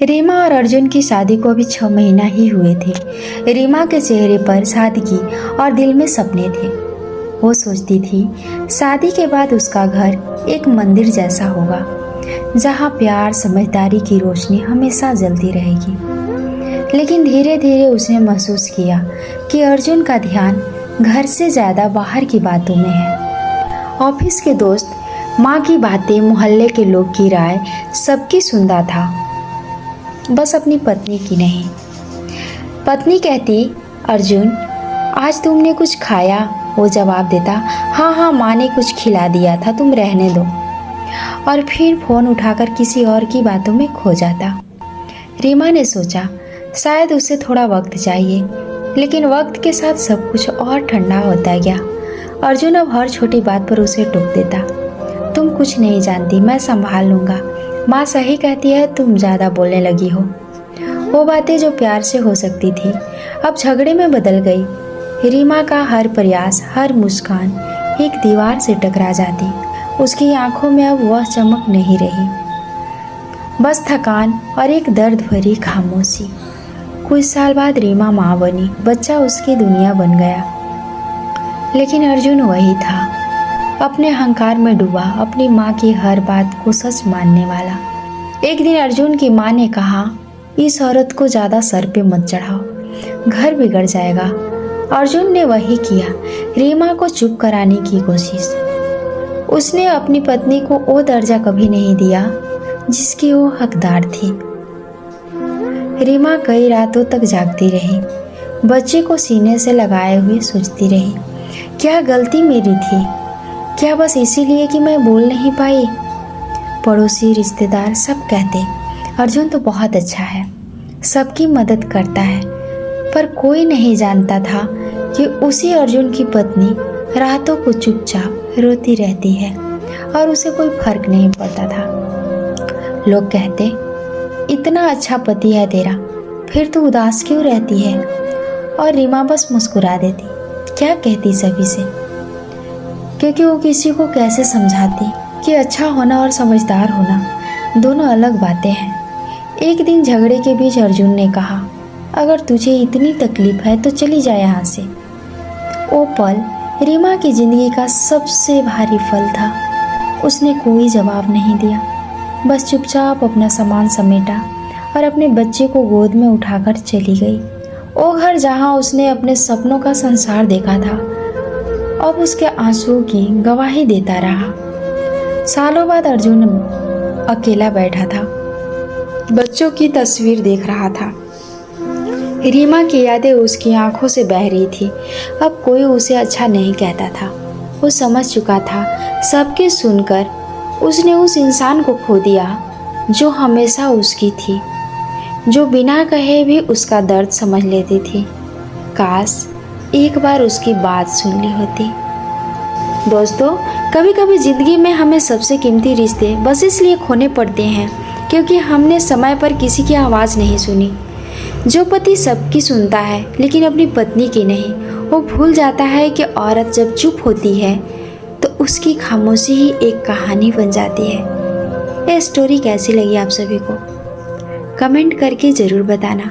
रीमा और अर्जुन की शादी को अभी 6 महीना ही हुए थे। रीमा के चेहरे पर सादगी और दिल में सपने थे। वो सोचती थी शादी के बाद उसका घर एक मंदिर जैसा होगा, जहाँ प्यार समझदारी की रोशनी हमेशा जलती रहेगी। लेकिन धीरे धीरे उसने महसूस किया कि अर्जुन का ध्यान घर से ज़्यादा बाहर की बातों में है। ऑफिस के दोस्त, माँ की बातें, मोहल्ले के लोग की राय सबकी सुनता था, बस अपनी पत्नी की नहीं। पत्नी कहती, अर्जुन आज तुमने कुछ खाया? वो जवाब देता, हाँ हाँ माँ ने कुछ खिला दिया था, तुम रहने दो। और फिर फ़ोन उठाकर किसी और की बातों में खो जाता। रीमा ने सोचा शायद उसे थोड़ा वक्त चाहिए, लेकिन वक्त के साथ सब कुछ और ठंडा होता गया। अर्जुन अब हर छोटी बात पर उसे टोक देता, तुम कुछ नहीं जानती, मैं संभाल लूँगा। माँ सही कहती है, तुम ज़्यादा बोलने लगी हो। वो बातें जो प्यार से हो सकती थी अब झगड़े में बदल गई। रीमा का हर प्रयास, हर मुस्कान एक दीवार से टकरा जाती। उसकी आंखों में अब वह चमक नहीं रही, बस थकान और एक दर्द भरी खामोशी। कुछ साल बाद रीमा माँ बनी, बच्चा उसकी दुनिया बन गया। लेकिन अर्जुन वही था, अपने अहंकार में डूबा, अपनी माँ की हर बात को सच मानने वाला। एक दिन अर्जुन की माँ ने कहा, इस औरत को ज़्यादा सर पे मत चढ़ाओ, घर बिगड़ जाएगा। अर्जुन ने वही किया, रीमा को चुप कराने की कोशिश। उसने अपनी पत्नी को वो दर्जा कभी नहीं दिया जिसकी वो हकदार थी। रीमा कई रातों तक जागती रही, बच्चे को सीने से लगाए हुए सोचती रही, क्या गलती मेरी थी? क्या बस इसीलिए कि मैं बोल नहीं पाई? पड़ोसी, रिश्तेदार सब कहते अर्जुन तो बहुत अच्छा है, सबकी मदद करता है, पर कोई नहीं जानता था कि उसी अर्जुन की पत्नी रातों को चुपचाप रोती रहती है और उसे कोई फर्क नहीं पड़ता था। लोग कहते, इतना अच्छा पति है तेरा, फिर तू उदास क्यों रहती है? और रीमा बस मुस्कुरा देती, क्या कहती सभी से, क्योंकि वो किसी को कैसे समझाती कि अच्छा होना और समझदार होना दोनों अलग बातें हैं। एक दिन झगड़े के बीच अर्जुन ने कहा, अगर तुझे इतनी तकलीफ है तो चली जा यहाँ से। वो पल रीमा की जिंदगी का सबसे भारी फल था। उसने कोई जवाब नहीं दिया, बस चुपचाप अपना सामान समेटा और अपने बच्चे को गोद में उठाकर चली गई। वो घर जहाँ उसने अपने सपनों का संसार देखा था अब उसके आंसुओं की गवाही देता रहा। सालों बाद अर्जुन अकेला बैठा था, बच्चों की तस्वीर देख रहा था। रीमा की यादें उसकी आंखों से बह रही थी। अब कोई उसे अच्छा नहीं कहता था, वो समझ चुका था, सबके सुनकर उसने उस इंसान को खो दिया जो हमेशा उसकी थी, जो बिना कहे भी उसका दर्द समझ लेती थी। काश एक बार उसकी बात सुन ली होती। दोस्तों, कभी कभी ज़िंदगी में हमें सबसे कीमती रिश्ते बस इसलिए खोने पड़ते हैं क्योंकि हमने समय पर किसी की आवाज़ नहीं सुनी। जो पति सबकी सुनता है लेकिन अपनी पत्नी की नहीं, वो भूल जाता है कि औरत जब चुप होती है तो उसकी खामोशी ही एक कहानी बन जाती है। ये स्टोरी कैसी लगी आप सभी को? कमेंट करके ज़रूर बताना।